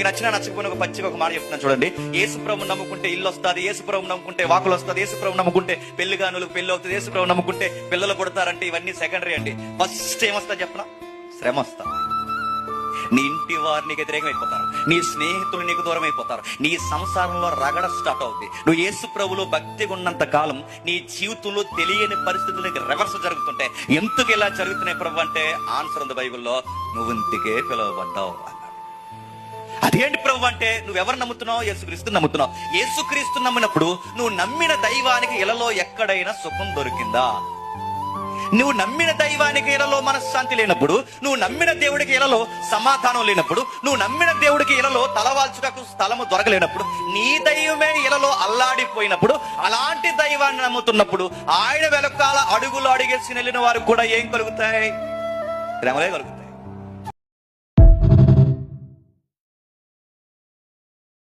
మీకు నచ్చినా నచ్చకపోయినా ఒక పచ్చిగా ఒక మాట చెప్తున్నాను చూడండి. యేసు ప్రభువుని నమ్ముకుంటే ఇల్లు వస్తుంది, యేసు ప్రభువుని నమ్ముకుంటే వాకులు వస్తుంది, యేసు ప్రభువుని నమ్ముకుంటే పెళ్లి గానులకు పెళ్లి అవుతుంది, యేసు ప్రభువుని నమ్ముకుంటే పిల్లలు కొడతారంటే ఇవన్నీ సెకండరీ అండి. ఫస్ట్ ఏమొస్తా చెప్పనా? శ్రమ వస్తా. నీ ఇంటి వారు నీకు వ్యతిరేకమైపోతారు, నీ స్నేహితులు నీకు దూరం అయిపోతారు, నీ సంసారంలో రగడ స్టార్ట్ అవుతుంది. నువ్వు యేసు ప్రభువులో భక్తిగా ఉన్నంత కాలం నీ జీవితంలో తెలియని పరిస్థితులు నీకు రివర్స్ జరుగుతుంటాయి. ఎందుకు ఇలా జరుగుతున్నాయి ప్రభు అంటే ఆన్సర్ ఉంది బైబిల్లో, నువ్వు ఇంటికే పిలువబడ్డావు. అదేంటి ప్రభు అంటే నువ్వెవరు నమ్ముతున్నావు? యేసుక్రీస్తు నమ్ముతున్నావు. యేసుక్రీస్తు నమ్మినప్పుడు నువ్వు నమ్మిన దైవానికి ఇళ్లలో ఎక్కడైనా సుఖం దొరికిందా? నువ్వు నమ్మిన దైవానికి ఇళ్లలో మనశ్శాంతి లేనప్పుడు, నువ్వు నమ్మిన దేవుడికి ఇళ్లలో సమాధానం లేనప్పుడు, నువ్వు నమ్మిన దేవుడికి ఇళ్లలో తలవాల్చుటకు స్థలము దొరకలేనప్పుడు, నీ దైవమే ఇళ్లలో అల్లాడిపోయినప్పుడు, అలాంటి దైవాన్ని నమ్ముతున్నప్పుడు ఆయన వెనకాల అడుగులు అడిగేసి వెళ్ళిన వారు కూడా ఏం కలుగుతాయి? శ్రమలే కలుగుతాయి.